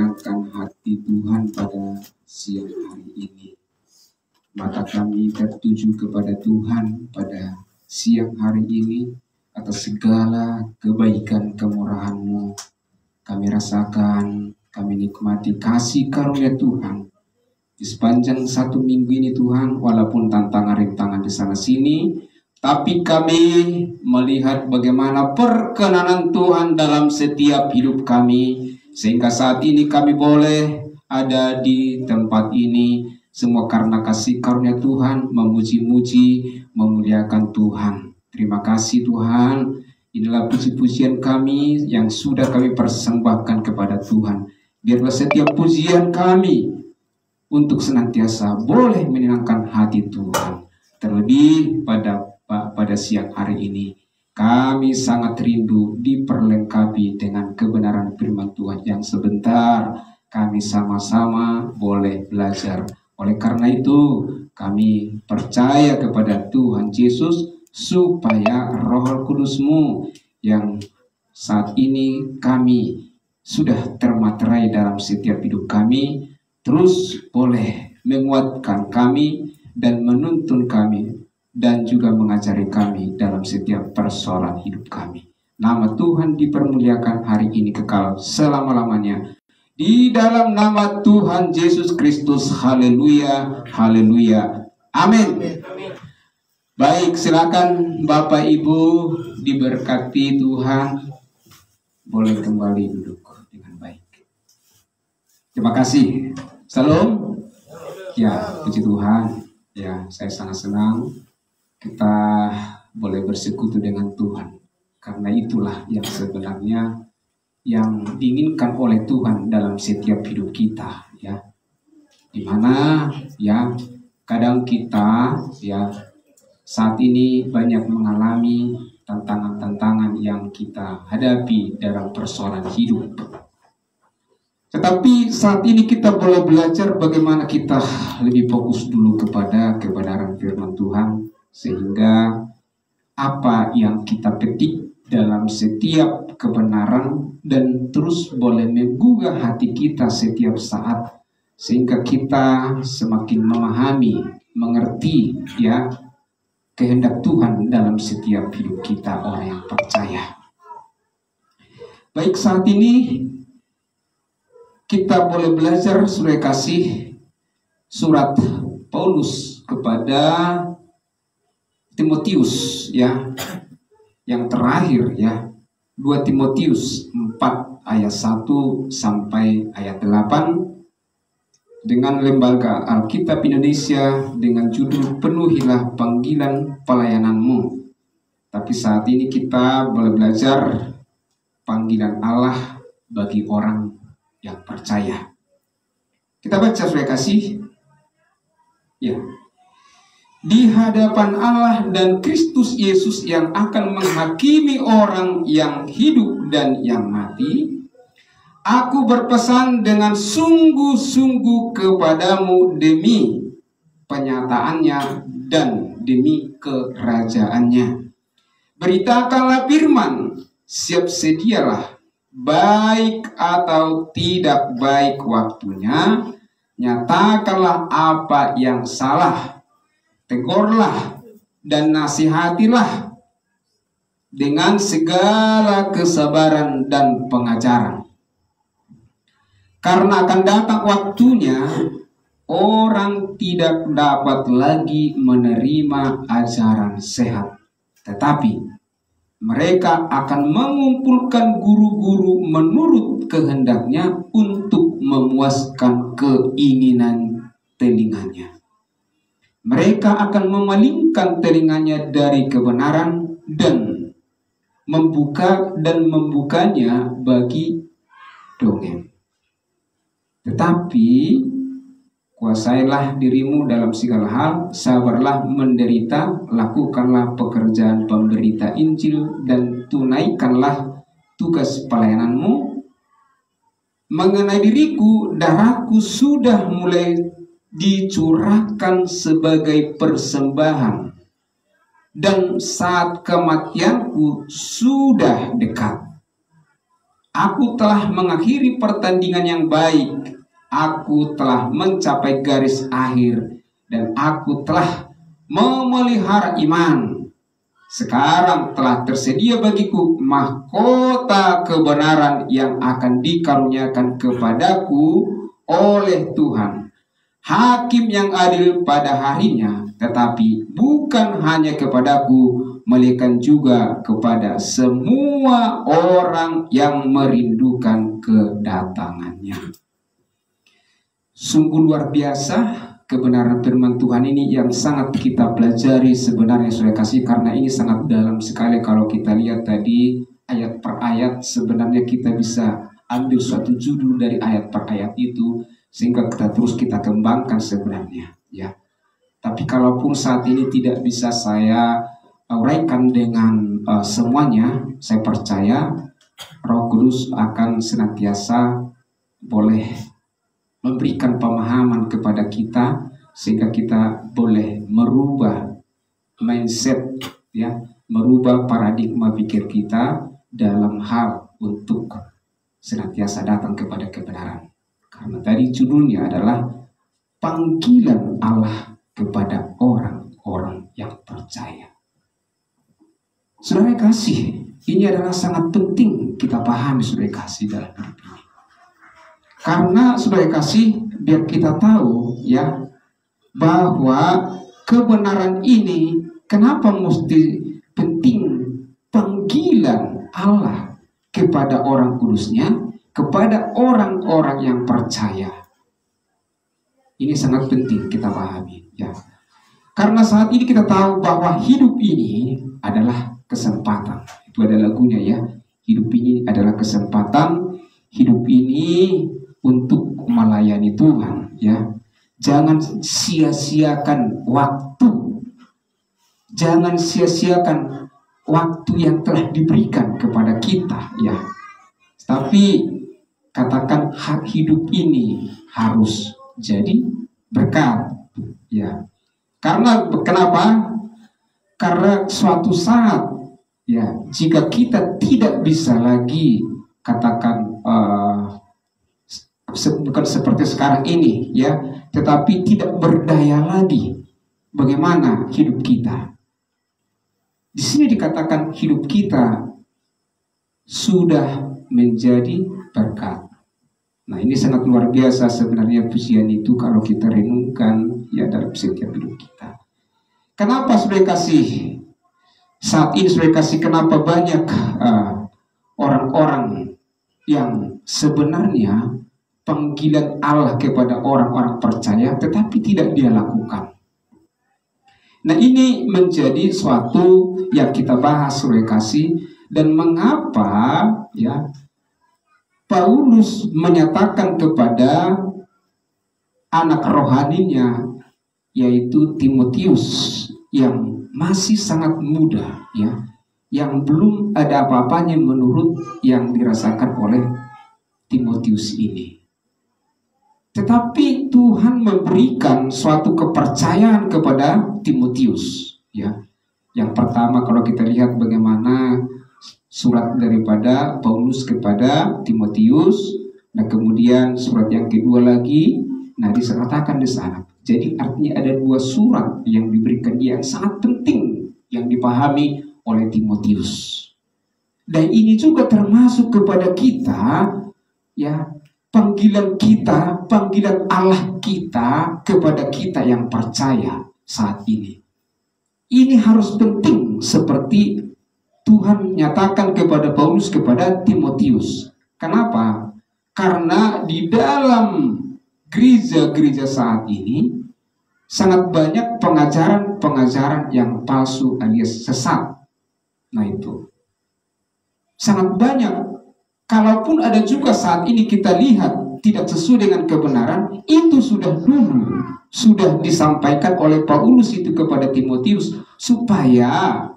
menyenangkan hati Tuhan pada siang hari ini. Maka kami tertuju kepada Tuhan pada siang hari ini atas segala kebaikan kemurahan-Mu. Kami rasakan, kami nikmati kasih karunia Tuhan di sepanjang satu minggu ini Tuhan, walaupun tantangan rintangan di sana sini, tapi kami melihat bagaimana perkenanan Tuhan dalam setiap hidup kami, sehingga saat ini kami boleh ada di tempat ini, semua karena kasih karunia Tuhan, memuji-muji, memuliakan Tuhan. Terima kasih Tuhan, inilah puji-pujian kami yang sudah kami persembahkan kepada Tuhan. Biarlah setiap pujian kami untuk senantiasa boleh menyenangkan hati Tuhan. Terlebih pada siang hari ini, kami sangat rindu diperlengkapi dengan kebenaran firman Tuhan yang sebentar kami sama-sama boleh belajar. Oleh karena itu, kami percaya kepada Tuhan Yesus supaya Roh Kudus-Mu yang saat ini kami sudah termaterai dalam setiap hidup kami, terus boleh menguatkan kami dan menuntun kami dan juga mengajari kami dalam setiap persoalan hidup kami. Nama Tuhan dipermuliakan hari ini kekal selama-lamanya. Di dalam nama Tuhan Yesus Kristus, haleluya, haleluya, amin. Baik, silakan Bapak Ibu diberkati Tuhan. Boleh kembali duduk dengan baik. Terima kasih. Salam. Ya, puji Tuhan. Ya, saya sangat senang kita boleh bersekutu dengan Tuhan. Karena itulah yang sebenarnya yang diinginkan oleh Tuhan dalam setiap hidup kita, ya. Dimana ya kadang kita ya saat ini banyak mengalami tantangan-tantangan yang kita hadapi dalam persoalan hidup. Tetapi saat ini kita boleh belajar bagaimana kita lebih fokus dulu kepada kebenaran firman Tuhan, sehingga apa yang kita petik dalam setiap kebenaran dan terus boleh menggugah hati kita setiap saat, sehingga kita semakin memahami, mengerti ya kehendak Tuhan dalam setiap hidup kita orang yang percaya. Baik, saat ini kita boleh belajar surah kasih surat Paulus kepada Timotius ya, yang terakhir ya, 2 Timotius 4 ayat 1 sampai ayat 8 dengan lembaga Alkitab Indonesia dengan judul Penuhilah Panggilan Pelayananmu. Tapi saat ini kita boleh belajar panggilan Allah bagi orang yang percaya. Kita baca surah kasih ya. Di hadapan Allah dan Kristus Yesus yang akan menghakimi orang yang hidup dan yang mati, aku berpesan dengan sungguh-sungguh kepadamu demi penyataannya dan demi kerajaannya. Beritakanlah firman, siap sedialah, baik atau tidak baik waktunya, nyatakanlah apa yang salah, tegurlah dan nasihatilah dengan segala kesabaran dan pengajaran. Karena akan datang waktunya orang tidak dapat lagi menerima ajaran sehat, tetapi mereka akan mengumpulkan guru-guru menurut kehendaknya untuk memuaskan keinginan telinganya. Mereka akan memalingkan telinganya dari kebenaran dan membukanya bagi dongeng. Tetapi kuasailah dirimu dalam segala hal, sabarlah menderita, lakukanlah pekerjaan pemberita Injil dan tunaikanlah tugas pelayananmu. Mengenai diriku, darahku sudah mulai dicurahkan sebagai persembahan, dan saat kematianku sudah dekat. Aku telah mengakhiri pertandingan yang baik. Aku telah mencapai garis akhir dan aku telah memelihara iman. Sekarang telah tersedia bagiku mahkota kebenaran yang akan dikaruniakan kepadaku oleh Tuhan, Hakim yang adil pada harinya, tetapi bukan hanya kepadaku, melainkan juga kepada semua orang yang merindukan kedatangannya. Sungguh luar biasa kebenaran firman Tuhan ini yang sangat kita pelajari sebenarnya, saudara kasih, karena ini sangat dalam sekali. Kalau kita lihat tadi ayat per ayat, sebenarnya kita bisa ambil suatu judul dari ayat per ayat itu sehingga kita kembangkan sebenarnya, ya. Tapi kalaupun saat ini tidak bisa saya uraikan dengan semuanya, saya percaya Roh Kudus akan senantiasa boleh memberikan pemahaman kepada kita sehingga kita boleh merubah mindset, ya, merubah paradigma pikir kita dalam hal untuk senantiasa datang kepada kebenaran. Karena tadi judulnya adalah panggilan Allah kepada orang-orang yang percaya. Saudara kasih, ini adalah sangat penting kita pahami, saudara kasih, dalam hidup ini. Karena saudara kasih, biar kita tahu, ya, bahwa kebenaran ini kenapa mesti penting panggilan Allah kepada orang kudusnya, kepada orang-orang yang percaya. Ini sangat penting kita pahami, ya. Karena saat ini kita tahu bahwa hidup ini adalah kesempatan. Itu ada lagunya, ya. Hidup ini adalah kesempatan. Hidup ini untuk melayani Tuhan, ya. Jangan sia-siakan waktu. Jangan sia-siakan waktu yang telah diberikan kepada kita, ya. Tapi katakan hak hidup ini harus jadi berkat, ya. Karena kenapa? Karena suatu saat, ya, jika kita tidak bisa lagi katakan bukan seperti sekarang ini, ya, tetapi tidak berdaya lagi, bagaimana hidup kita? Di sini dikatakan hidup kita sudah menjadi berkat. Nah, ini sangat luar biasa sebenarnya pujian itu kalau kita renungkan, ya, dalam setiap hidup kita. Kenapa saudara kasih saat ini, saudara kasih, kenapa banyak orang-orang yang sebenarnya panggilan Allah kepada orang-orang percaya tetapi tidak dia lakukan? Nah, ini menjadi suatu yang kita bahas, saudara kasih, dan mengapa, ya, Paulus menyatakan kepada anak rohaninya, yaitu Timotius, yang masih sangat muda, ya, yang belum ada apa-apanya menurut yang dirasakan oleh Timotius ini. Tetapi Tuhan memberikan suatu kepercayaan kepada Timotius, ya. Yang pertama, kalau kita lihat bagaimana surat daripada Paulus kepada Timotius, nah kemudian surat yang kedua lagi, nah disertakan di sana. Jadi artinya ada dua surat yang diberikan yang sangat penting yang dipahami oleh Timotius. Dan ini juga termasuk kepada kita, ya, panggilan kita, panggilan Allah kita kepada kita yang percaya saat ini. Ini harus penting seperti Tuhan nyatakan kepada Paulus kepada Timotius. Kenapa? Karena di dalam gereja-gereja saat ini sangat banyak pengajaran-pengajaran yang palsu alias sesat. Nah, itu sangat banyak. Kalaupun ada juga saat ini kita lihat tidak sesuai dengan kebenaran, itu sudah disampaikan oleh Paulus itu kepada Timotius supaya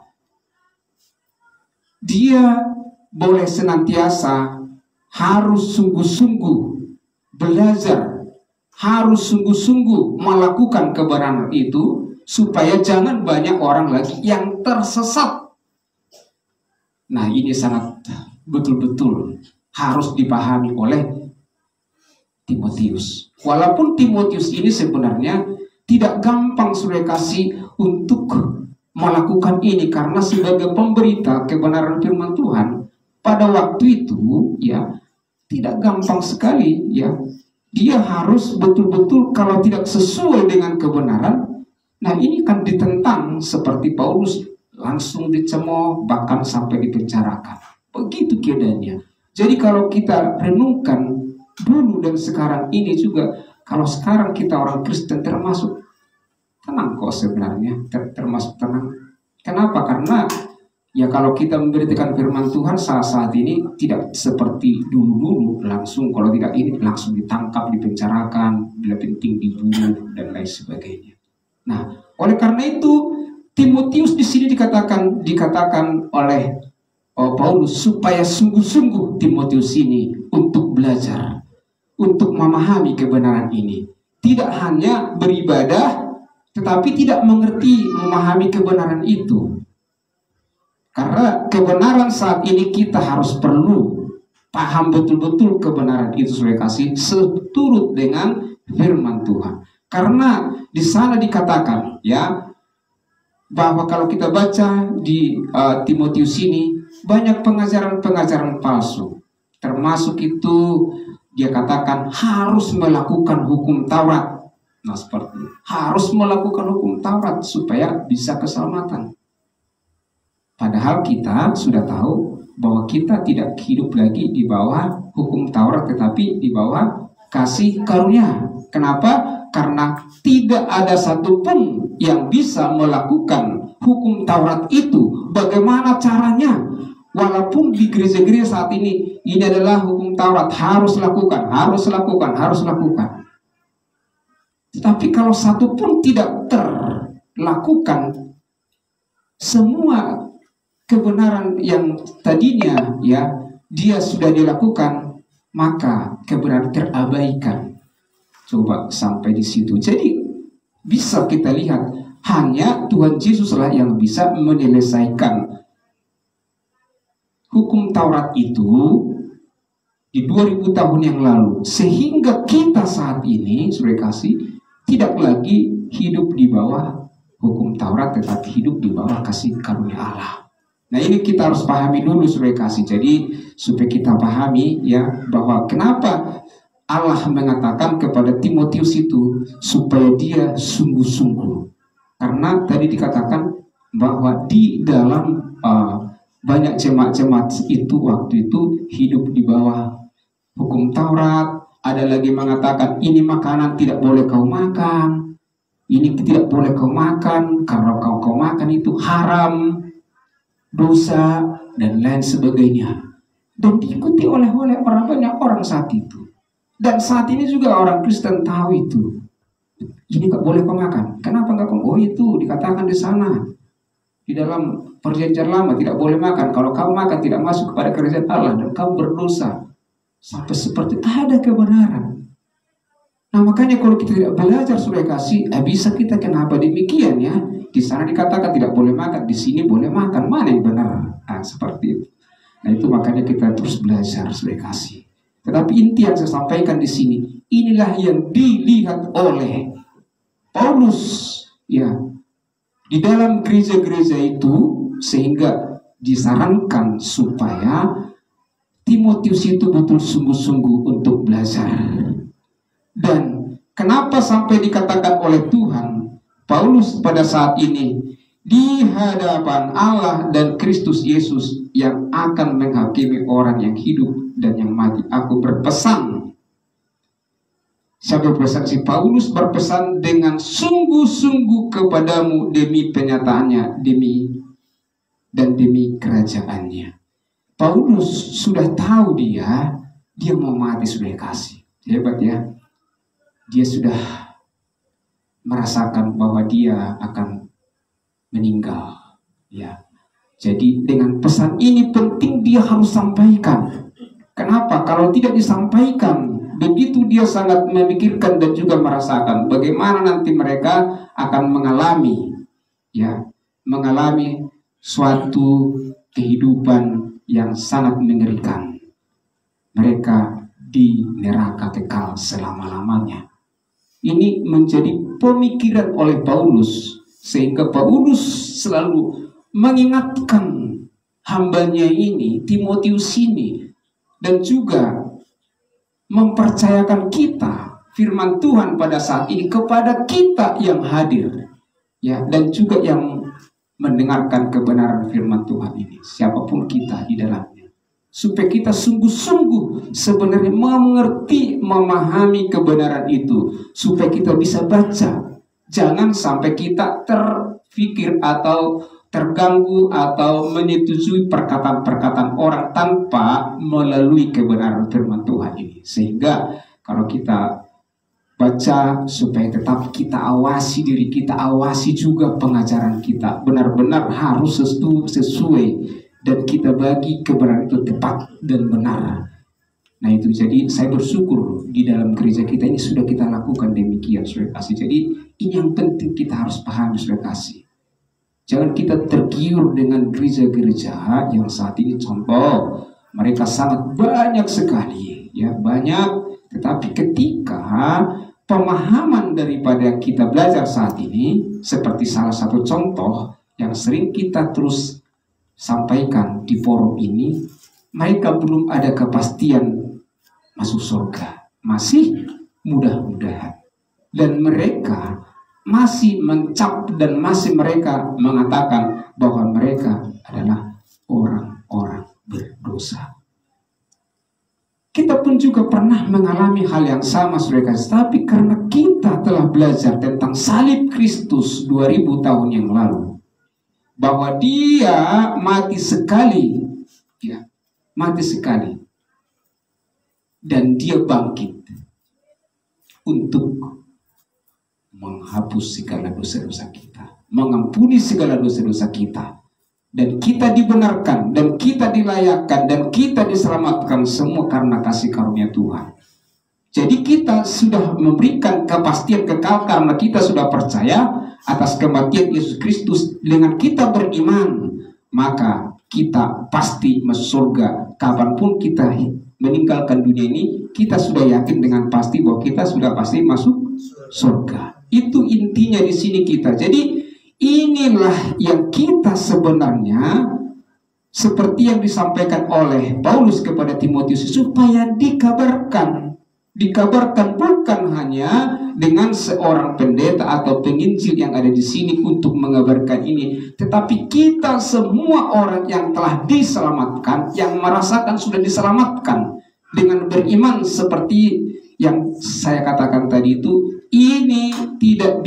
dia boleh senantiasa harus sungguh-sungguh belajar, harus sungguh-sungguh melakukan kebenaran itu supaya jangan banyak orang lagi yang tersesat. Nah, ini sangat betul-betul harus dipahami oleh Timotius. Walaupun Timotius ini sebenarnya tidak gampang Saudara kasih untuk melakukan ini, karena sebagai pemberita kebenaran firman Tuhan pada waktu itu ya tidak gampang sekali ya. Dia harus betul-betul, kalau tidak sesuai dengan kebenaran, nah ini kan ditentang seperti Paulus, langsung dicemooh bahkan sampai dipenjarakan. Begitu keadaannya. Jadi kalau kita renungkan dulu dan sekarang ini juga, kalau sekarang kita orang Kristen termasuk tenang kok sebenarnya, termasuk tenang. Kenapa? Karena ya kalau kita memberitakan firman Tuhan saat ini tidak seperti dulu-dulu langsung, kalau tidak ini langsung ditangkap, dipenjarakan, bila penting dibunuh dan lain sebagainya. Nah, oleh karena itu Timotius di sini dikatakan oleh Paulus supaya sungguh-sungguh Timotius ini untuk belajar, untuk memahami kebenaran ini. Tidak hanya beribadah tetapi tidak mengerti, memahami kebenaran itu. Karena kebenaran saat ini kita harus perlu paham betul-betul kebenaran itu, Saudara kasih, seturut dengan firman Tuhan. Karena di sana dikatakan ya bahwa kalau kita baca di Timotius ini banyak pengajaran-pengajaran palsu. Termasuk itu dia katakan harus melakukan hukum Taurat. Nah seperti itu. Harus melakukan hukum Taurat supaya bisa keselamatan. Padahal kita sudah tahu bahwa kita tidak hidup lagi di bawah hukum Taurat, tetapi di bawah kasih karunia. Kenapa? Karena tidak ada satupun yang bisa melakukan hukum Taurat itu. Bagaimana caranya? Walaupun di gereja-gereja saat ini adalah hukum Taurat, harus lakukan, harus lakukan, harus lakukan. Tetapi kalau satu pun tidak terlakukan, semua kebenaran yang tadinya ya dia sudah dilakukan, maka kebenaran terabaikan. Coba sampai di situ. Jadi bisa kita lihat hanya Tuhan Yesuslah yang bisa menyelesaikan hukum Taurat itu di 2000 tahun yang lalu, sehingga kita saat ini Saudara kasih tidak lagi hidup di bawah hukum Taurat, tetapi hidup di bawah kasih karunia Allah. Nah ini kita harus pahami dulu Saudara kasih. Jadi supaya kita pahami ya bahwa kenapa Allah mengatakan kepada Timotius itu supaya dia sungguh-sungguh. Karena tadi dikatakan bahwa di dalam banyak jemaat-jemaat itu waktu itu hidup di bawah hukum Taurat. Ada lagi mengatakan ini makanan tidak boleh kau makan, ini tidak boleh kau makan, karena kau makan itu haram, dosa, dan lain sebagainya. Dan diikuti oleh banyak orang saat itu. Dan saat ini juga orang Kristen tahu itu. Ini tak boleh kau makan. Kenapa enggak kau? Oh itu dikatakan di sana. Di dalam perjanjian lama tidak boleh makan. Kalau kamu makan tidak masuk kepada kerajaan Allah dan kamu berdosa. Sampai seperti ada kebenaran. Nah makanya kalau kita tidak belajar Saudara kasih, bisa kita kenapa demikian ya? Di sana dikatakan tidak boleh makan, di sini boleh makan. Mana yang benar? Nah seperti itu. Nah itu makanya kita terus belajar Saudara kasih. Tetapi inti yang saya sampaikan di sini, inilah yang dilihat oleh Paulus ya di dalam gereja-gereja itu, sehingga disarankan supaya Timotius itu betul sungguh-sungguh untuk belajar. Dan kenapa sampai dikatakan oleh Tuhan, Paulus pada saat ini di hadapan Allah dan Kristus Yesus yang akan menghakimi orang yang hidup dan yang mati, aku berpesan. Saya berpesan, si Paulus berpesan dengan sungguh-sungguh kepadamu demi penyataannya, demi kerajaannya. Paulus sudah tahu dia mau mati Saudara kasih. Hebat ya. Dia sudah merasakan bahwa dia akan meninggal. Ya. Jadi dengan pesan ini penting dia harus sampaikan. Kenapa? Kalau tidak disampaikan, begitu dia sangat memikirkan dan juga merasakan bagaimana nanti mereka akan mengalami suatu kehidupan yang sangat mengerikan. mereka di neraka kekal selama-lamanya. Ini menjadi pemikiran oleh Paulus, sehingga Paulus selalu mengingatkan hambanya ini, Timotius ini, dan juga mempercayakan kita firman Tuhan pada saat ini kepada kita yang hadir, ya, dan juga yang mendengarkan kebenaran firman Tuhan ini, siapapun kita di dalamnya, supaya kita sungguh-sungguh sebenarnya mengerti, memahami kebenaran itu, supaya kita bisa baca. Jangan sampai kita terfikir atau terganggu atau menyetujui perkataan-perkataan orang tanpa melalui kebenaran firman Tuhan ini. Sehingga kalau kita baca, supaya tetap kita awasi diri kita, awasi juga pengajaran kita, benar-benar harus sesuai, dan kita bagi kebenaran itu tepat dan benar. Nah itu, jadi saya bersyukur di dalam gereja kita ini sudah kita lakukan demikian, saudara kasih. Jadi ini yang penting kita harus pahami, saudara kasih. Jangan kita tergiur dengan gereja-gereja yang saat ini, contoh mereka sangat banyak sekali, ya banyak. Tetapi ketika pemahaman daripada yang kita belajar saat ini, seperti salah satu contoh yang sering kita terus sampaikan di forum ini, mereka belum ada kepastian masuk surga, masih mudah-mudahan, dan mereka masih mencap dan masih mereka mengatakan bahwa mereka adalah orang-orang berdosa. Kita pun juga pernah mengalami hal yang sama, saudara. Tapi karena kita telah belajar tentang salib Kristus 2000 tahun yang lalu, bahwa dia mati sekali, ya, mati sekali, dan dia bangkit untuk menghapus segala dosa-dosa kita, mengampuni segala dosa-dosa kita, dan kita dibenarkan, dan kita dilayakkan, dan kita diselamatkan semua karena kasih karunia Tuhan. Jadi kita sudah memberikan kepastian kekal karena kita sudah percaya atas kematian Yesus Kristus. Dengan kita beriman, maka kita pasti masuk surga. Kapanpun kita meninggalkan dunia ini, kita sudah yakin dengan pasti bahwa kita sudah pasti masuk surga. Itu intinya di sini kita. Jadi inilah yang kita sebenarnya, seperti yang disampaikan oleh Paulus kepada Timotius, supaya dikabarkan bukan hanya dengan seorang pendeta atau penginjil yang ada di sini untuk mengabarkan ini, tetapi kita semua orang yang telah diselamatkan, yang merasakan sudah diselamatkan dengan beriman seperti yang saya katakan tadi itu. Ini tidak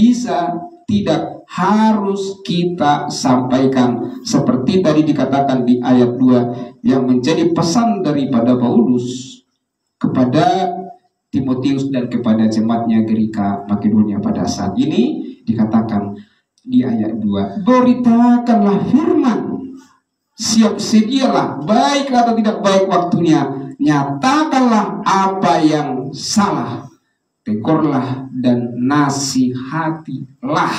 harus kita sampaikan seperti tadi dikatakan di ayat 2 yang menjadi pesan daripada Paulus kepada Timotius dan kepada jemaatnya gereja Makedonia pada saat ini. Dikatakan di ayat 2, beritakanlah firman, siap sedialah, baik atau tidak baik waktunya, nyatakanlah apa yang salah, tegurlah dan nasihatilah.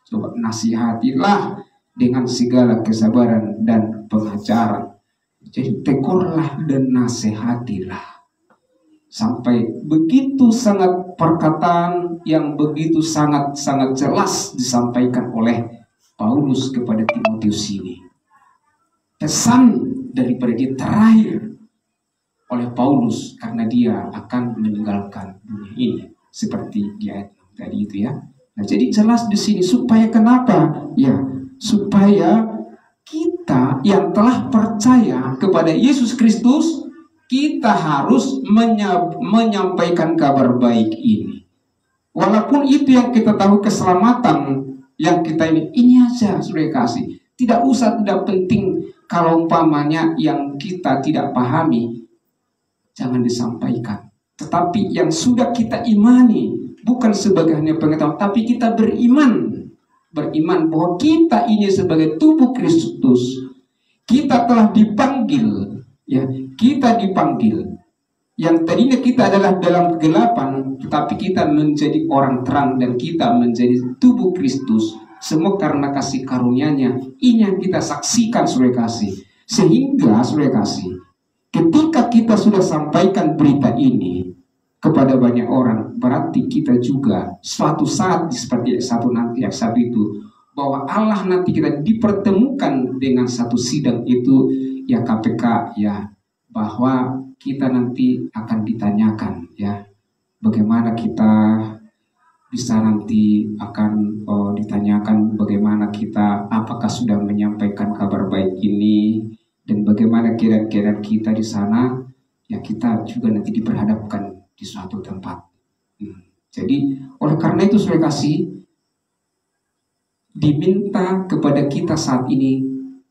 Coba, nasihatilah dengan segala kesabaran dan pengajaran. Jadi tegurlah dan nasihatilah. Sampai begitu sangat perkataan yang begitu sangat jelas disampaikan oleh Paulus kepada Timotius ini. Pesan daripada dia terakhir oleh Paulus karena dia akan meninggalkan dunia ini, seperti di ayat tadi itu, ya. Nah, jadi jelas di sini supaya kenapa? Ya, supaya kita yang telah percaya kepada Yesus Kristus, kita harus menyampaikan kabar baik ini. Walaupun itu yang kita tahu, keselamatan yang kita ini aja, saudara kasih. Tidak usah, tidak penting kalau umpamanya yang kita tidak pahami, jangan disampaikan. Tetapi yang sudah kita imani, bukan sebagai hanya pengetahuan, tapi kita beriman bahwa kita ini sebagai tubuh Kristus, kita telah dipanggil, ya, kita dipanggil. Yang tadinya kita adalah dalam kegelapan, tetapi kita menjadi orang terang dan kita menjadi tubuh Kristus. Semua karena kasih karunia-Nya. Ini yang kita saksikan, saudara kasih. Sehingga, saudara kasih, ketika kita sudah sampaikan berita ini kepada banyak orang, berarti kita juga suatu saat seperti ayat 1 itu, bahwa Allah nanti kita dipertemukan dengan satu sidang itu, ya KPK, ya, bahwa kita nanti akan ditanyakan, ya, bagaimana kita bisa nanti akan ditanyakan bagaimana kita, apakah sudah menyampaikan kabar baik ini, dan bagaimana keadaan kita di sana, ya kita juga nanti diperhadapkan di suatu tempat. Jadi oleh karena itu saya kasih diminta kepada kita saat ini,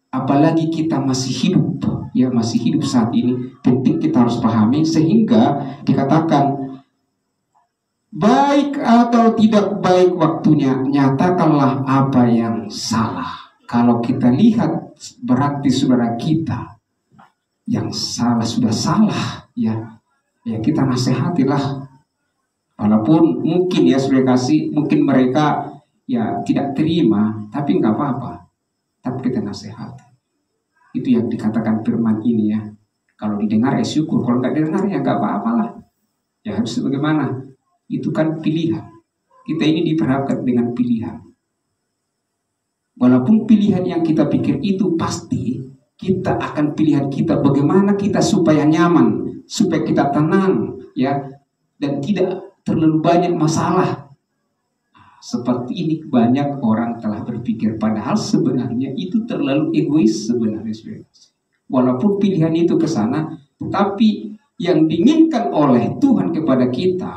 apalagi kita masih hidup, ya masih hidup saat ini, penting kita harus pahami, sehingga dikatakan baik atau tidak baik waktunya, nyatakanlah apa yang salah. Kalau kita lihat, berarti saudara kita yang salah sudah salah, ya kita nasihatilah. Walaupun mungkin ya saudara kasih, mungkin mereka ya tidak terima, tapi nggak apa-apa. Tapi kita nasihati. Itu yang dikatakan firman ini, ya. Kalau didengar ya syukur, kalau nggak didengar ya nggak apa-apalah. Ya harus bagaimana? Itu kan pilihan. Kita ini diperhadapkan dengan pilihan. Walaupun pilihan yang kita pikir itu pasti, kita akan pilihan kita bagaimana kita supaya nyaman, supaya kita tenang, ya, dan tidak terlalu banyak masalah. Seperti ini banyak orang telah berpikir, padahal sebenarnya itu terlalu egois sebenarnya. Walaupun pilihan itu ke sana, tetapi yang diinginkan oleh Tuhan kepada kita,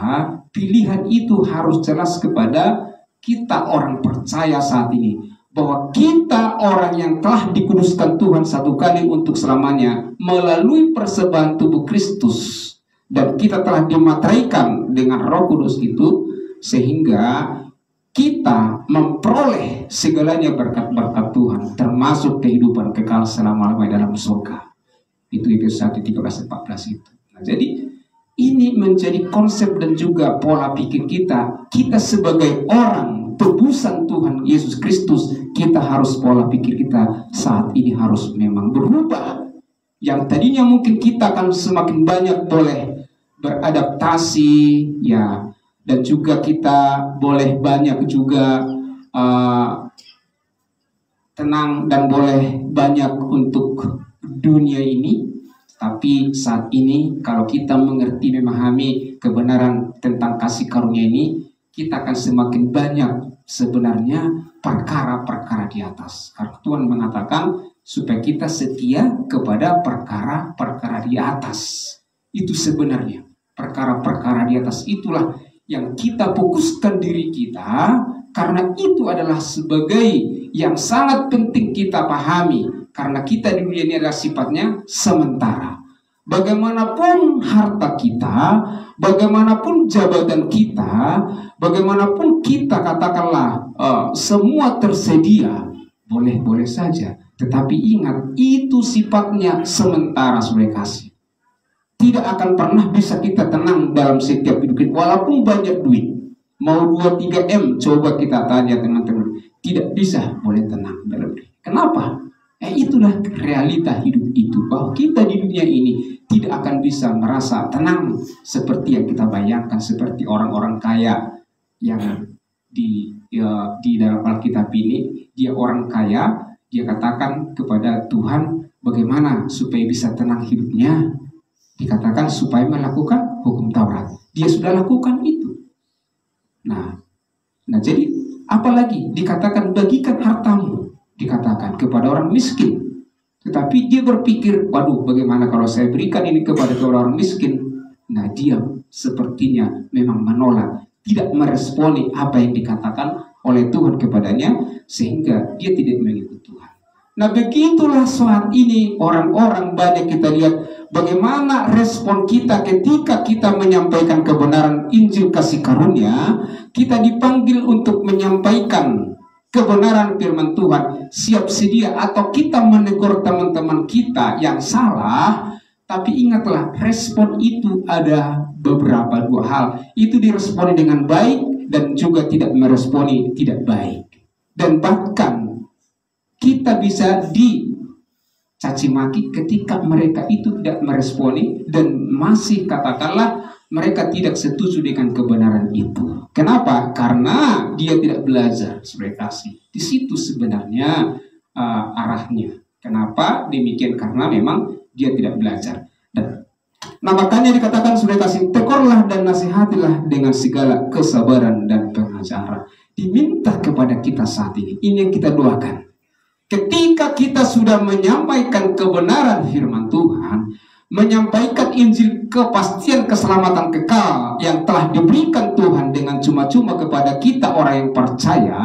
pilihan itu harus jelas kepada kita orang percaya saat ini, bahwa kita orang yang telah dikuduskan Tuhan satu kali untuk selamanya melalui persembahan tubuh Kristus, dan kita telah dimateraikan dengan Roh Kudus itu, sehingga kita memperoleh segalanya berkat-berkat Tuhan, termasuk kehidupan kekal selama-lamanya dalam surga. Itu Efesus 1:13-14 itu. Nah, jadi ini menjadi konsep dan juga pola pikir kita. Kita sebagai orang tebusan Tuhan Yesus Kristus, kita harus pola pikir kita saat ini harus memang berubah. Yang tadinya mungkin kita akan semakin banyak boleh beradaptasi, ya, dan juga kita boleh banyak juga tenang dan boleh banyak untuk dunia ini. Tapi saat ini kalau kita mengerti, memahami kebenaran tentang kasih karunia ini, kita akan semakin banyak sebenarnya perkara-perkara di atas. Karena Tuhan mengatakan supaya kita setia kepada perkara-perkara di atas. Itu sebenarnya perkara-perkara di atas itulah yang kita fokuskan diri kita, karena itu adalah sebagai yang sangat penting kita pahami. Karena kita di dunia ini adalah sifatnya sementara. Bagaimanapun harta kita, bagaimanapun jabatan kita, bagaimanapun kita katakanlah semua tersedia, boleh-boleh saja. Tetapi ingat, itu sifatnya sementara, saudara kasih. Tidak akan pernah bisa kita tenang dalam setiap hidup kita, walaupun banyak duit. Mau 2-3 M, coba kita tanya teman-teman, tidak bisa boleh tenang dalam duit. Kenapa? Itulah realita hidup itu, bahwa kita di dunia ini tidak akan bisa merasa tenang seperti yang kita bayangkan, seperti orang-orang kaya yang di dalam Alkitab ini. Dia orang kaya, dia katakan kepada Tuhan bagaimana supaya bisa tenang hidupnya. Dikatakan supaya melakukan hukum Taurat. Dia sudah lakukan itu. Nah jadi apalagi dikatakan bagikan hartamu, dikatakan kepada orang miskin. Tetapi dia berpikir, waduh, bagaimana kalau saya berikan ini kepada orang miskin? Nah, dia sepertinya memang menolak, tidak meresponi apa yang dikatakan oleh Tuhan kepadanya, sehingga dia tidak mengikut Tuhan. Nah, begitulah saat ini orang-orang banyak kita lihat bagaimana respon kita ketika kita menyampaikan kebenaran Injil kasih karunia. Kita dipanggil untuk menyampaikan kebenaran firman Tuhan, siap sedia, atau kita menegur teman-teman kita yang salah. Tapi ingatlah, respon itu ada beberapa, 2 hal. Itu diresponi dengan baik dan juga tidak meresponi tidak baik. Dan bahkan kita bisa caci maki ketika mereka itu tidak meresponi dan masih katakanlah mereka tidak setuju dengan kebenaran itu. Kenapa? Karena dia tidak belajar, saudara kasih. Di situ sebenarnya arahnya. Kenapa demikian? Karena memang dia tidak belajar. Nah makanya dikatakan saudara kasih, tegurlah dan nasihatilah dengan segala kesabaran dan pengajaran. Diminta kepada kita saat ini. Ini yang kita doakan. Ketika kita sudah menyampaikan kebenaran firman Tuhan, menyampaikan Injil kepastian keselamatan kekal yang telah diberikan Tuhan dengan cuma-cuma kepada kita orang yang percaya,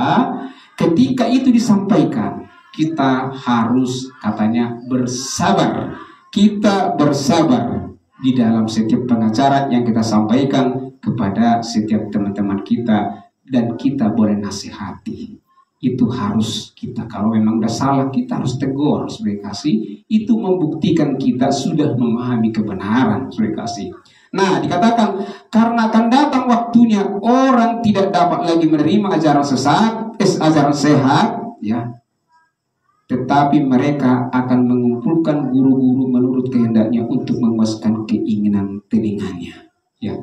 ketika itu disampaikan, kita harus katanya bersabar. Kita bersabar di dalam setiap pengajaran yang kita sampaikan kepada setiap teman-teman kita, dan kita boleh nasihati. Itu harus kita, kalau memang udah salah kita harus tegur, saudara kasih. Itu membuktikan kita sudah memahami kebenaran, saudara kasih. Nah dikatakan karena akan datang waktunya orang tidak dapat lagi menerima ajaran sesat, ajaran sehat, ya. Tetapi mereka akan mengumpulkan guru-guru menurut kehendaknya untuk memuaskan keinginan telinganya, ya.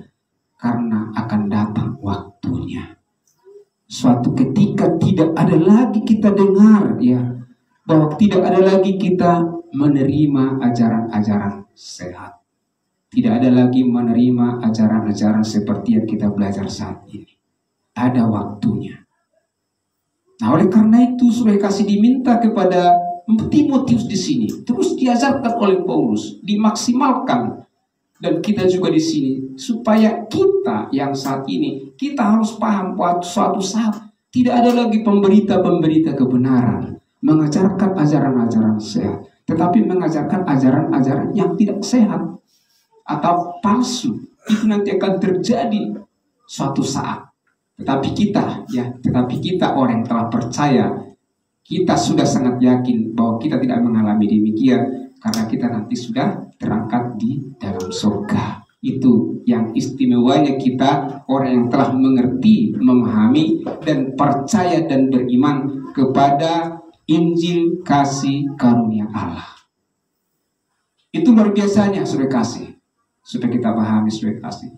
Karena akan datang waktunya. Suatu ketika tidak ada lagi kita dengar, ya, bahwa tidak ada lagi kita menerima ajaran-ajaran sehat. Tidak ada lagi menerima ajaran-ajaran seperti yang kita belajar saat ini. Ada waktunya. Nah, oleh karena itu saudara kasih diminta kepada Timotius di sini terus diajarkan oleh Paulus, dimaksimalkan. Dan kita juga di sini supaya kita yang saat ini kita harus paham bahwa suatu saat tidak ada lagi pemberita-pemberita kebenaran mengajarkan ajaran-ajaran sehat, tetapi mengajarkan ajaran-ajaran yang tidak sehat atau palsu. Itu nanti akan terjadi suatu saat. Tetapi kita orang yang telah percaya, kita sudah sangat yakin bahwa kita tidak mengalami demikian karena kita nanti sudah terangkat di dalam surga. Itu yang istimewanya kita orang yang telah mengerti, memahami dan percaya dan beriman kepada Injil kasih karunia Allah. Itu luar biasanya saudara kasih. Supaya kita pahami saudara kasih.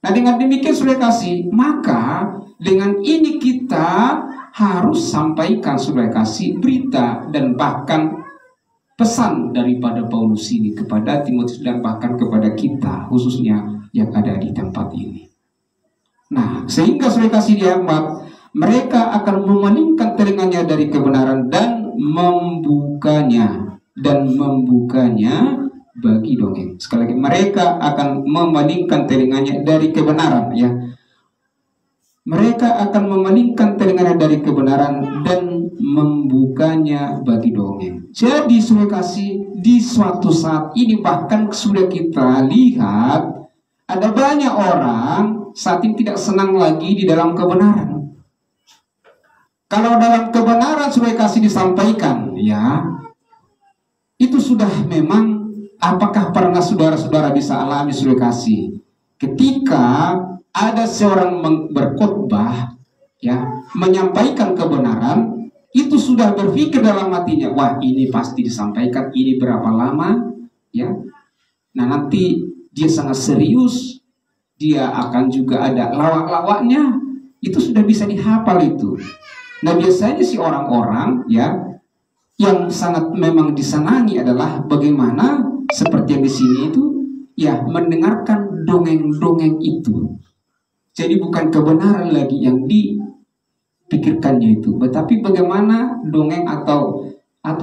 Nah dengan demikian saudara kasih, maka dengan ini kita harus sampaikan saudara kasih berita dan bahkan pesan daripada Paulus ini kepada Timotius dan bahkan kepada kita khususnya yang ada di tempat ini. Nah, sehingga saudara kasih diamat, mereka akan memalingkan telinganya dari kebenaran dan membukanya bagi dongeng. Sekali lagi, mereka akan memalingkan telinganya dari kebenaran, ya. Mereka akan memalingkan telinganya dari kebenaran dan membukanya bagi dongeng. Jadi saudara kasih, di suatu saat ini bahkan sudah kita lihat ada banyak orang saat ini tidak senang lagi di dalam kebenaran. Kalau dalam kebenaran saudara kasih disampaikan, ya, itu sudah memang, apakah pernah saudara-saudara bisa alami saudara kasih ketika ada seorang berkhotbah, ya, menyampaikan kebenaran, itu sudah berpikir dalam hatinya, wah ini pasti disampaikan, ini berapa lama, ya. Nah nanti dia sangat serius, dia akan juga ada lawak-lawaknya, itu sudah bisa dihafal itu. Nah biasanya si orang-orang, ya, yang sangat memang disenangi adalah bagaimana seperti yang di sini itu, ya, mendengarkan dongeng-dongeng itu. Jadi bukan kebenaran lagi yang dipikirkannya itu, tetapi bagaimana dongeng atau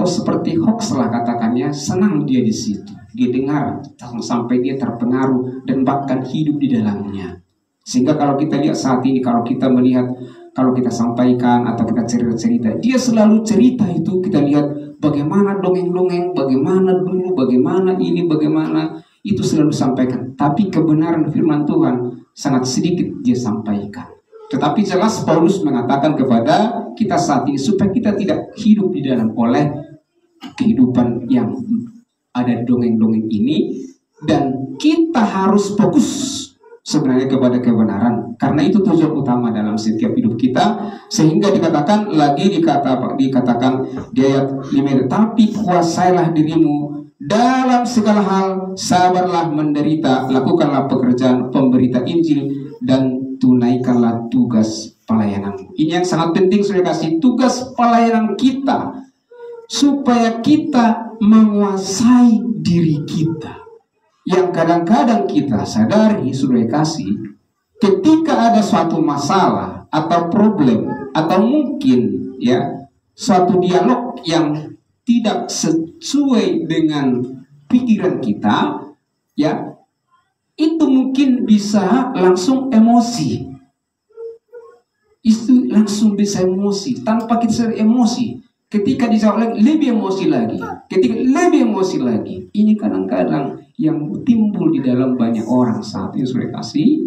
seperti hoax lah katakannya, senang dia di situ. Dia dengar sampai dia terpengaruh dan bahkan hidup di dalamnya. Sehingga kalau kita lihat saat ini, kalau kita melihat, kalau kita sampaikan atau kita cerita-cerita, dia selalu cerita itu, kita lihat bagaimana dongeng-dongeng, bagaimana dulu, bagaimana ini, bagaimana itu selalu disampaikan. Tapi kebenaran firman Tuhan sangat sedikit dia sampaikan. Tetapi jelas Paulus mengatakan kepada kita saat ini supaya kita tidak hidup di dalam oleh kehidupan yang ada dongeng-dongeng ini, dan kita harus fokus sebenarnya kepada kebenaran. Karena itu tujuan utama dalam setiap hidup kita, sehingga dikatakan di ayat 5, tapi kuasailah dirimu dalam segala hal, sabarlah menderita, lakukanlah pekerjaan pemberita Injil, dan tunaikanlah tugas pelayananmu. Ini yang sangat penting, saya kasih tugas pelayanan kita, supaya kita menguasai diri kita. Yang kadang-kadang kita sadari, sudah kasih, ketika ada suatu masalah atau problem atau mungkin ya suatu dialog yang tidak sesuai dengan pikiran kita, ya itu mungkin bisa langsung emosi. Itu langsung bisa emosi tanpa kita sadar emosi. Ketika dijawab lagi, lebih emosi lagi. Ketika lebih emosi lagi. Ini kadang-kadang yang timbul di dalam banyak orang saat ini, sudah kasih.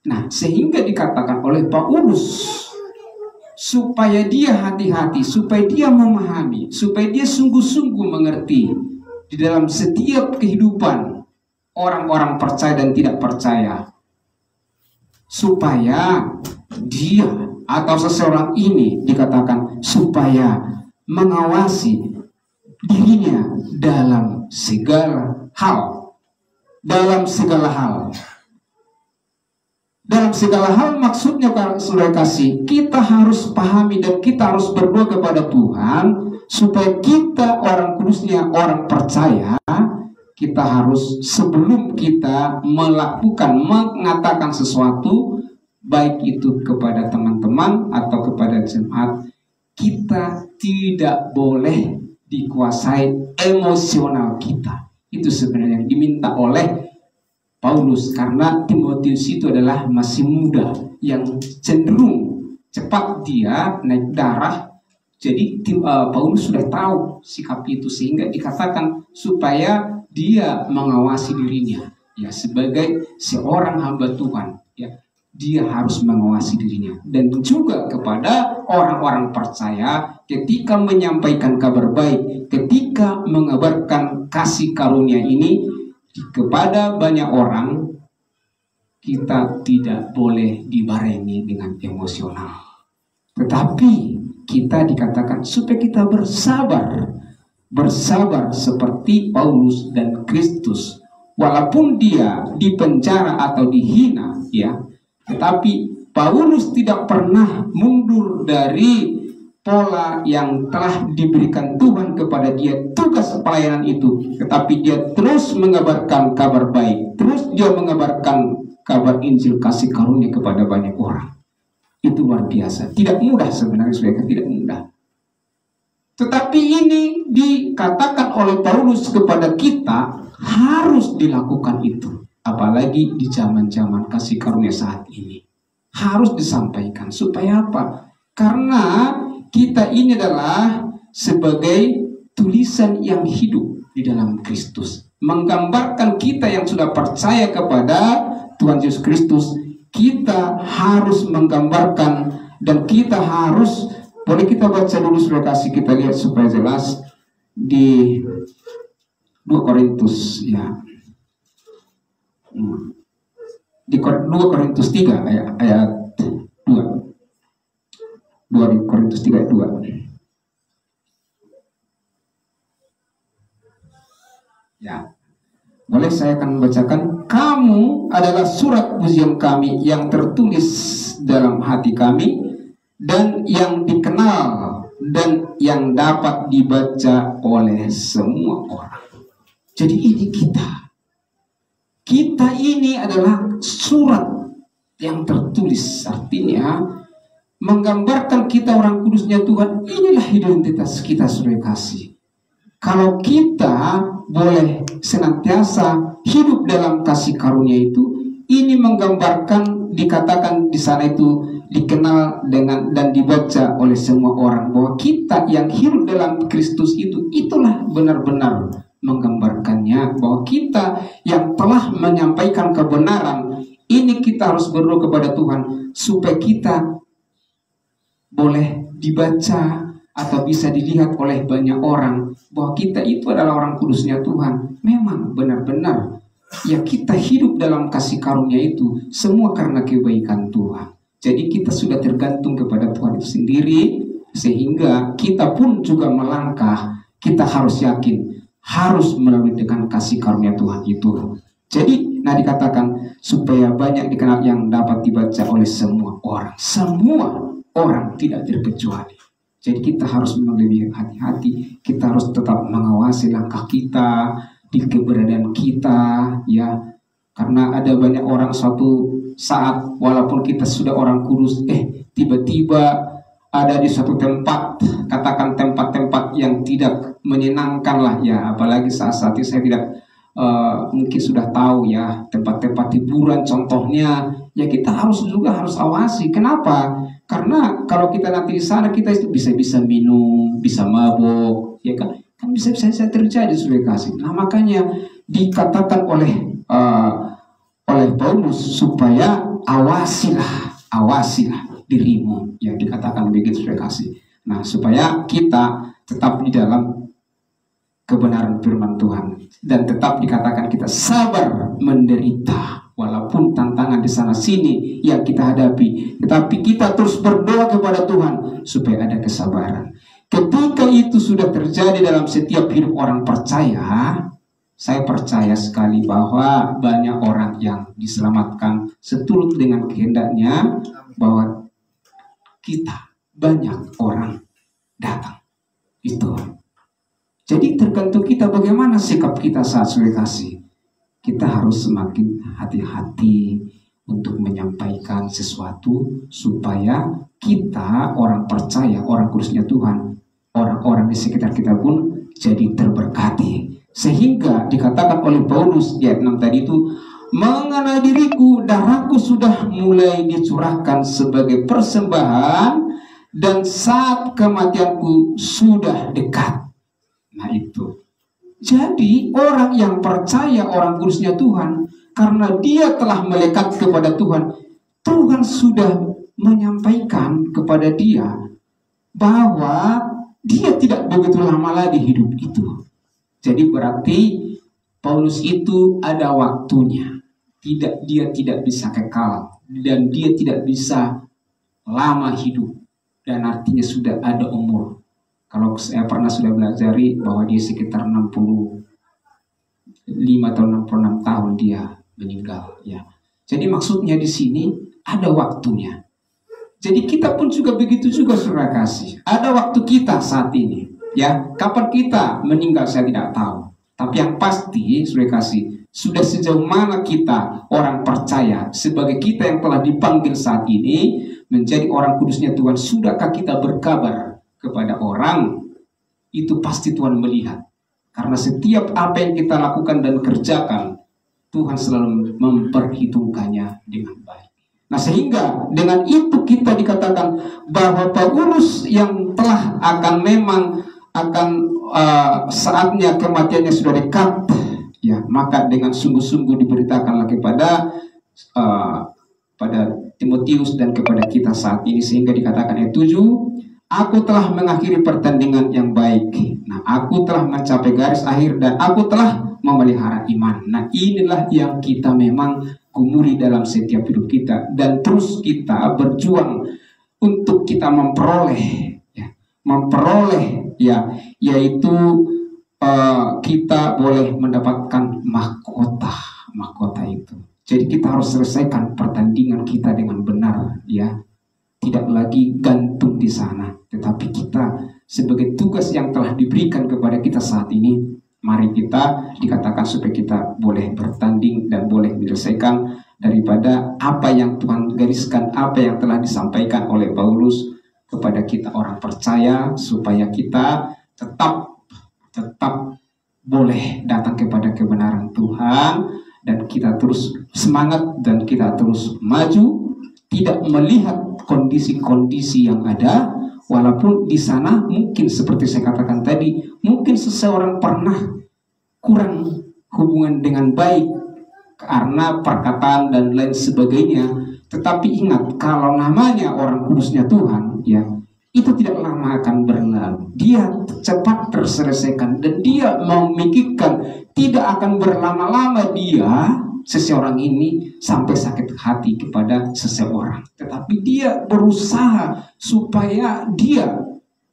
Nah, sehingga dikatakan oleh Paulus, supaya dia hati-hati, supaya dia memahami, supaya dia sungguh-sungguh mengerti di dalam setiap kehidupan orang-orang percaya dan tidak percaya, supaya dia atau seseorang ini dikatakan supaya mengawasi dirinya dalam segala hal. Dalam segala hal. Dalam segala hal maksudnya, saudara kasih, kita harus pahami dan kita harus berdoa kepada Tuhan supaya kita, orang kudusnya, orang percaya, kita harus sebelum kita mengatakan sesuatu, baik itu kepada teman-teman atau kepada jemaat, kita tidak boleh dikuasai emosional kita. Itu sebenarnya yang diminta oleh Paulus, karena Timotius itu adalah masih muda, yang cenderung cepat dia naik darah. Jadi Paulus sudah tahu sikap itu, sehingga dikatakan supaya dia mengawasi dirinya, ya sebagai seorang hamba Tuhan, ya dia harus mengawasi dirinya. Dan juga kepada orang-orang percaya, ketika menyampaikan kabar baik, ketika mengabarkan kasih karunia ini kepada banyak orang, kita tidak boleh dibarengi dengan emosional. Tetapi kita dikatakan supaya kita bersabar. Bersabar seperti Paulus dan Kristus. Walaupun dia dipenjara atau dihina, ya, tetapi Paulus tidak pernah mundur dari pola yang telah diberikan Tuhan kepada dia, tugas pelayanan itu. Tetapi dia terus mengabarkan kabar baik, terus dia mengabarkan kabar Injil kasih karunia kepada banyak orang. Itu luar biasa. Tidak mudah sebenarnya, saudara, tidak mudah. Tetapi ini dikatakan oleh Paulus kepada kita, harus dilakukan itu. Apalagi di zaman-zaman kasih karunia saat ini. Harus disampaikan. Supaya apa? Karena kita ini adalah sebagai tulisan yang hidup di dalam Kristus. Menggambarkan kita yang sudah percaya kepada Tuhan Yesus Kristus. Kita harus menggambarkan, dan kita harus, boleh kita baca dulu, sudah kasih kita lihat supaya jelas di 2 Korintus, ya. Di 2 Korintus 3 ayat 2. 2 Korintus 3 ayat 2. Ya. Boleh saya akan membacakan. Kamu adalah surat pujian kami yang tertulis dalam hati kami, dan yang dikenal dan yang dapat dibaca oleh semua orang. Jadi ini kita. Kita ini adalah surat yang tertulis. Artinya menggambarkan kita orang kudusnya Tuhan. Inilah identitas kita, saudara kasih. Kalau kita boleh senantiasa hidup dalam kasih karunia itu, ini menggambarkan, dikatakan di sana itu dikenal dengan dan dibaca oleh semua orang, bahwa kita yang hidup dalam Kristus itu, itulah benar-benar menggambarkannya, bahwa kita yang telah menyampaikan kebenaran ini, kita harus berdoa kepada Tuhan supaya kita boleh dibaca atau bisa dilihat oleh banyak orang bahwa kita itu adalah orang kudusnya Tuhan. Memang benar-benar ya kita hidup dalam kasih karunia itu semua karena kebaikan Tuhan. Jadi kita sudah tergantung kepada Tuhan itu sendiri, sehingga kita pun juga melangkah, kita harus yakin, harus melalui dengan kasih karunia Tuhan itu. Jadi, nah dikatakan supaya banyak dikenal yang dapat dibaca oleh semua orang tidak terkecuali. Jadi kita harus memang lebih hati-hati, kita harus tetap mengawasi langkah kita di keberadaan kita, ya, karena ada banyak orang suatu saat walaupun kita sudah orang kudus, tiba-tiba ada di suatu tempat, katakan tempat-tempat yang tidak menyenangkan lah, ya, apalagi saat-saat ini saya tidak mungkin sudah tahu ya tempat-tempat hiburan contohnya, ya kita harus awasi. Kenapa? Karena kalau kita nanti di sana kita itu bisa minum, bisa mabuk, ya kan bisa terjadi sudah kasih. Nah makanya dikatakan oleh Paulus supaya awasilah dirimu, ya dikatakan begitu sudah kasih. Nah supaya kita tetap di dalam kebenaran firman Tuhan dan tetap dikatakan kita sabar menderita walaupun tantangan di sana sini yang kita hadapi, tetapi kita terus berdoa kepada Tuhan supaya ada kesabaran. Ketika itu sudah terjadi dalam setiap hidup orang percaya, saya percaya sekali bahwa banyak orang yang diselamatkan seturut dengan kehendaknya, bahwa kita banyak orang datang itu. Jadi tergantung kita bagaimana sikap kita saat sudah kasih. Kita harus semakin hati-hati untuk menyampaikan sesuatu supaya kita orang percaya, orang kudusnya Tuhan, orang-orang di sekitar kita pun jadi terberkati. Sehingga dikatakan oleh Paulus di ayat 6 tadi itu, mengenai diriku darahku sudah mulai dicurahkan sebagai persembahan dan saat kematianku sudah dekat. Nah itu. Jadi orang yang percaya, orang kudusnya Tuhan, karena dia telah melekat kepada Tuhan, Tuhan sudah menyampaikan kepada dia bahwa dia tidak begitu lama lagi hidup itu. Jadi berarti Paulus itu ada waktunya. Dia tidak bisa kekal dan dia tidak bisa lama hidup, dan artinya sudah ada umur. Kalau saya pernah sudah belajari bahwa dia sekitar 65 atau 66 tahun dia meninggal, ya. Jadi maksudnya di sini ada waktunya. Jadi kita pun juga begitu juga saudara kasih. Ada waktu kita saat ini, ya. Kapan kita meninggal saya tidak tahu. Tapi yang pasti saudara kasih, sudah sejauh mana kita orang percaya sebagai kita yang telah dipanggil saat ini menjadi orang kudusnya Tuhan, sudahkah kita berkabar kepada orang? Itu pasti Tuhan melihat, karena setiap apa yang kita lakukan dan kerjakan Tuhan selalu memperhitungkannya dengan baik. Nah sehingga dengan itu kita dikatakan bahwa Paulus yang telah saatnya kematiannya sudah dekat, ya, maka dengan sungguh-sungguh diberitakanlah kepada Timotius dan kepada kita saat ini, sehingga dikatakan ayat 7, aku telah mengakhiri pertandingan yang baik. Nah, aku telah mencapai garis akhir dan aku telah memelihara iman. Nah, inilah yang kita memang gumuli dalam setiap hidup kita, dan terus kita berjuang untuk kita memperoleh, ya, yaitu kita boleh mendapatkan mahkota itu. Jadi kita harus selesaikan pertandingan kita dengan benar, ya. Tidak lagi gantung di sana, tetapi kita sebagai tugas yang telah diberikan kepada kita saat ini, mari kita dikatakan supaya kita boleh bertanding dan boleh menyelesaikan daripada apa yang Tuhan gariskan, apa yang telah disampaikan oleh Paulus kepada kita orang percaya, supaya kita tetap boleh datang kepada kebenaran Tuhan, dan kita terus semangat dan kita terus maju, tidak melihat kondisi-kondisi yang ada, walaupun di sana mungkin seperti saya katakan tadi, mungkin seseorang pernah kurang hubungan dengan baik karena perkataan dan lain sebagainya. Tetapi ingat, kalau namanya orang kudusnya Tuhan, ya, itu tidak lama akan berlalu. Dia cepat terselesaikan dan dia memikirkan tidak akan berlama-lama dia seseorang ini sampai sakit hati kepada seseorang. Tetapi dia berusaha supaya dia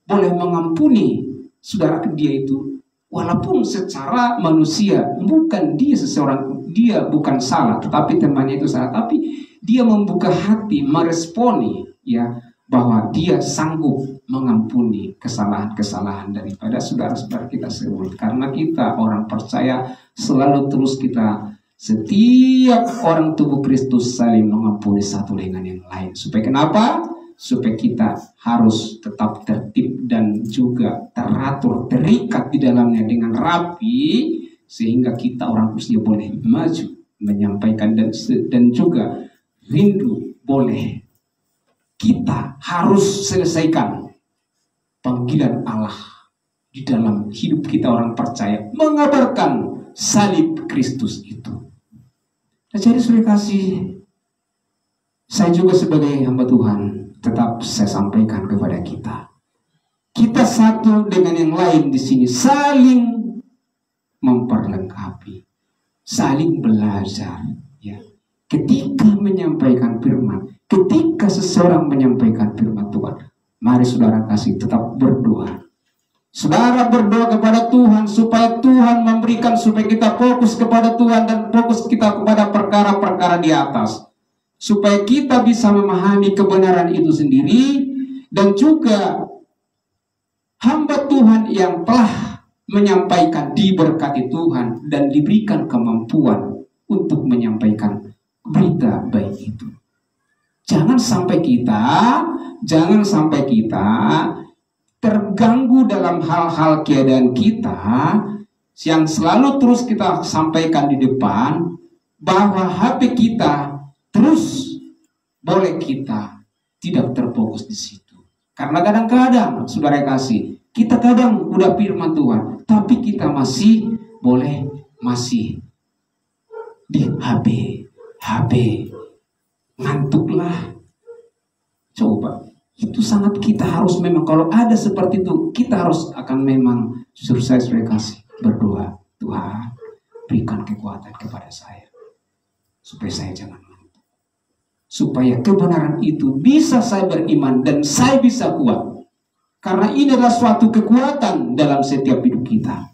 boleh mengampuni saudara dia itu, walaupun secara manusia bukan dia seseorang, dia bukan salah, tetapi temannya itu salah, tapi dia membuka hati, meresponi ya bahwa dia sanggup mengampuni kesalahan-kesalahan daripada saudara-saudara kita sebut. Karena kita orang percaya selalu terus kita setiap orang tubuh Kristus saling mengampuni satu dengan yang lain. Supaya kenapa? Supaya kita harus tetap tertib dan juga teratur, terikat di dalamnya dengan rapi, sehingga kita orang usia boleh maju menyampaikan dan juga rindu boleh kita harus selesaikan panggilan Allah di dalam hidup kita orang percaya, mengabarkan salib Kristus itu. Nah, jadi saudara kasih, saya juga sebagai hamba Tuhan tetap saya sampaikan kepada kita. Kita satu dengan yang lain di sini saling memperlengkapi, saling belajar. Ya, ketika menyampaikan firman, ketika seseorang menyampaikan firman Tuhan, mari saudara kasih tetap berdoa. Saudara berdoa kepada Tuhan supaya Tuhan memberikan, supaya kita fokus kepada Tuhan dan fokus kita kepada perkara-perkara di atas. Supaya kita bisa memahami kebenaran itu sendiri dan juga hamba Tuhan yang telah menyampaikan diberkati Tuhan dan diberikan kemampuan untuk menyampaikan berita baik itu. Jangan sampai kita terganggu dalam hal-hal keadaan kita yang selalu terus kita sampaikan di depan, bahwa HP kita terus boleh kita tidak terfokus di situ. Karena kadang-kadang saudara kasih, kita kadang udah firman Tuhan, tapi kita masih di HP ngantuklah. Coba, itu sangat kita harus memang, kalau ada seperti itu, kita harus akan memang suruh saya kasih berdoa, Tuhan berikan kekuatan kepada saya supaya saya jangan ngantuk, supaya kebenaran itu bisa saya beriman dan saya bisa kuat, karena ini adalah suatu kekuatan dalam setiap hidup kita.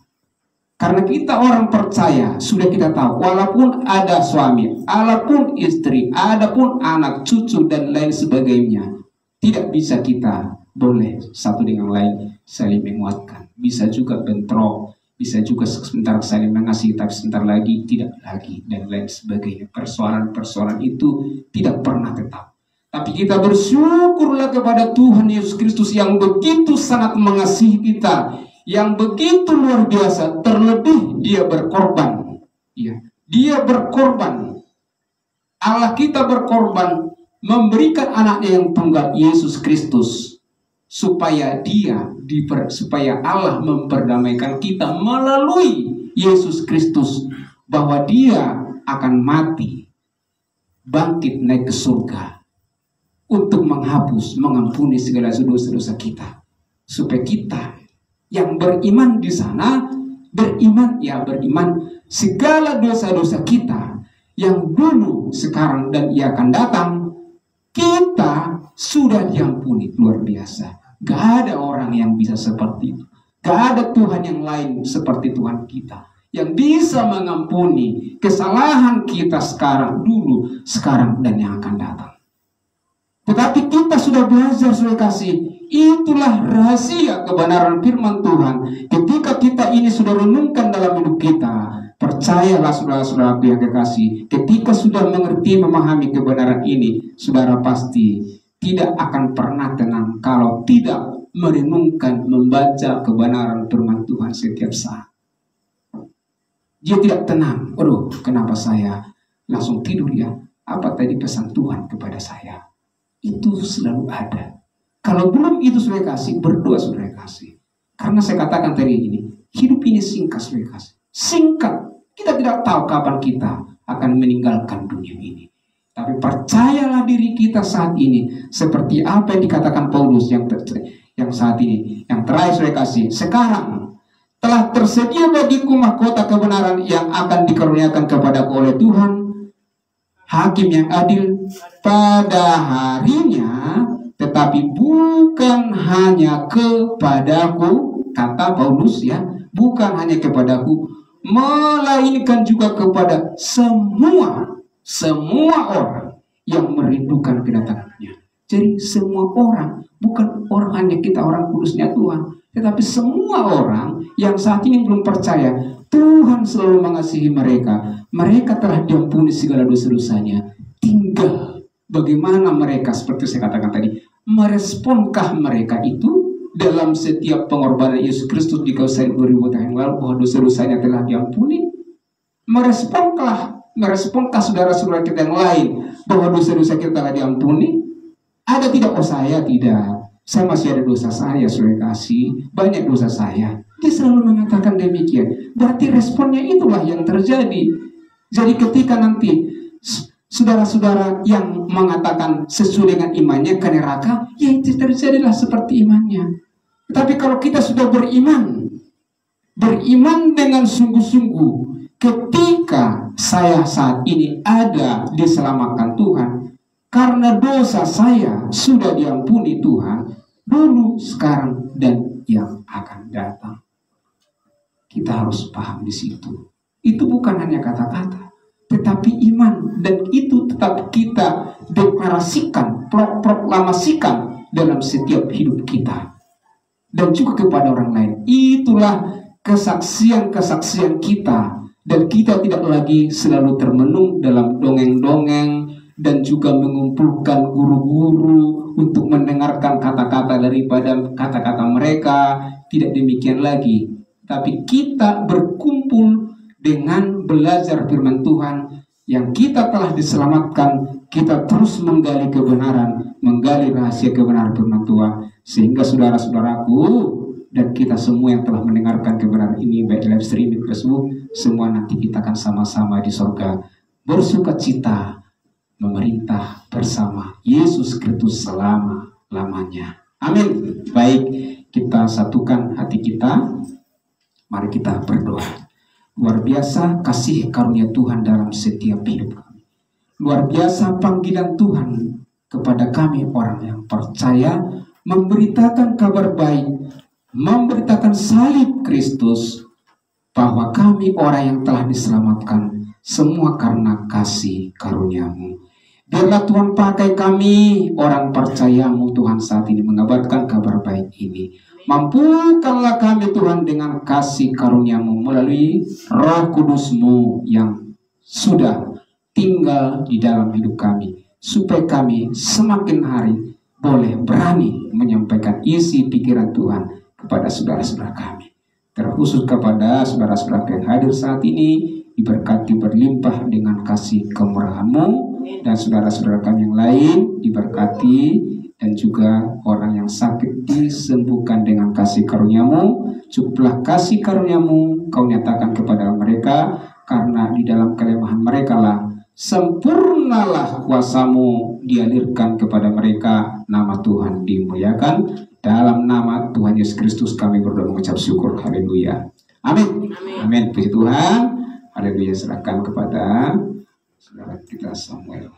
Karena kita orang percaya, sudah kita tahu, walaupun ada suami, walaupun istri, adapun anak, cucu dan lain sebagainya, tidak bisa kita boleh satu dengan lain saling menguatkan. Bisa juga bentrok, bisa juga sebentar saling mengasihi, tapi sebentar lagi tidak lagi, dan lain sebagainya. Persoalan-persoalan itu tidak pernah tetap. Tapi kita bersyukurlah kepada Tuhan Yesus Kristus yang begitu sangat mengasihi kita, yang begitu luar biasa, terlebih dia berkorban. Ya, dia berkorban. Allah kita berkorban, memberikan anaknya yang tunggal Yesus Kristus supaya Allah memperdamaikan kita melalui Yesus Kristus, bahwa dia akan mati, bangkit naik ke surga untuk menghapus, mengampuni segala dosa-dosa kita, supaya kita yang beriman di sana beriman segala dosa-dosa kita yang dulu, sekarang dan yang akan datang, kita sudah diampuni. Luar biasa. Gak ada orang yang bisa seperti itu. Gak ada Tuhan yang lain seperti Tuhan kita, yang bisa mengampuni kesalahan kita sekarang, dulu, sekarang, dan yang akan datang. Tetapi kita sudah belajar, sudah kasih. Itulah rahasia kebenaran firman Tuhan. Ketika kita ini sudah renungkan dalam hidup kita, percayalah saudara-saudara yang kekasih, ketika sudah mengerti, memahami kebenaran ini, saudara pasti tidak akan pernah tenang kalau tidak merenungkan, membaca kebenaran firman Tuhan setiap saat. Dia tidak tenang. Aduh, kenapa saya langsung tidur ya? Apa tadi pesan Tuhan kepada saya? Itu selalu ada. Kalau belum itu saudara kasih, berdoa saudara kasih. Karena saya katakan tadi ini, hidup ini singkat saudara kasih. Singkat. Kita tidak tahu kapan kita akan meninggalkan dunia ini. Tapi percayalah diri kita saat ini seperti apa yang dikatakan Paulus yang saat ini, yang terakhir saya kasih. Sekarang telah tersedia bagiku mahkota kebenaran yang akan dikaruniakan kepadaku oleh Tuhan, Hakim yang adil pada harinya, tetapi bukan hanya kepadaku, kata Paulus ya, bukan hanya kepadaku, melainkan juga kepada semua orang yang merindukan kedatangannya. Jadi semua orang, bukan orang hanya kita orang kudusnya Tuhan, tetapi semua orang yang saat ini belum percaya, Tuhan selalu mengasihi mereka. Mereka telah diampuni segala dosa-dosanya. Tinggal bagaimana mereka, seperti saya katakan tadi, meresponkah mereka itu dalam setiap pengorbanan Yesus Kristus di kayu salib 2000 tahun lalu bahwa dosa-dosanya telah diampuni? Meresponkah saudara-saudara kita yang lain bahwa dosa-dosa kita telah diampuni? Ada tidak? Oh, saya tidak. Saya masih ada dosa saya, saudara kasih. Banyak dosa saya. Dia selalu mengatakan demikian. Berarti responnya itulah yang terjadi. Jadi ketika nanti saudara-saudara yang mengatakan sesuai dengan imannya ke neraka, ya itu terjadilah seperti imannya. Tetapi kalau kita sudah beriman dengan sungguh-sungguh, ketika saya saat ini ada diselamatkan Tuhan, karena dosa saya sudah diampuni Tuhan, dulu, sekarang, dan yang akan datang. Kita harus paham di situ. Itu bukan hanya kata-kata, tetapi iman, dan itu tetap kita deklarasikan, proklamasikan dalam setiap hidup kita, dan juga kepada orang lain. Itulah kesaksian-kesaksian kita, dan kita tidak lagi selalu termenung dalam dongeng-dongeng dan juga mengumpulkan guru-guru untuk mendengarkan kata-kata daripada kata-kata mereka. Tidak demikian lagi, tapi kita berkumpul dengan belajar firman Tuhan yang kita telah diselamatkan. Kita terus menggali kebenaran, menggali rahasia kebenaran firman Tuhan, sehingga saudara-saudaraku dan kita semua yang telah mendengarkan kebenaran ini, baik live streaming Facebook, semua nanti kita akan sama-sama di surga bersuka cita memerintah bersama Yesus Kristus selama-lamanya. Amin. Baik, kita satukan hati kita. Mari kita berdoa. Luar biasa kasih karunia Tuhan dalam setiap hidup kami. Luar biasa panggilan Tuhan kepada kami orang yang percaya, memberitakan kabar baik, memberitakan salib Kristus, bahwa kami orang yang telah diselamatkan, semua karena kasih karunia-Mu. Biarlah Tuhan pakai kami, orang percaya-Mu Tuhan, saat ini mengabarkan kabar baik ini. Mampukanlah kami Tuhan dengan kasih karunia-Mu melalui Roh Kudus-Mu yang sudah tinggal di dalam hidup kami, supaya kami semakin hari boleh berani menyampaikan isi pikiran Tuhan kepada saudara-saudara kami. Terkhusus kepada saudara-saudara yang hadir saat ini, diberkati berlimpah dengan kasih kemurahan-Mu, dan saudara-saudara kami yang lain diberkati, dan juga orang yang sakit disembuhkan dengan kasih karunia-Mu. Cukuplah kasih karunia-Mu Kau nyatakan kepada mereka, karena di dalam kelemahan mereka lah sempurnalah kuasa-Mu dialirkan kepada mereka. Nama Tuhan dimuliakan. Dalam nama Tuhan Yesus Kristus kami berdoa mengucap syukur. Haleluya. Amin. Amin. Puji Tuhan. Haleluya. Serahkan kepada saudara kita Samuel.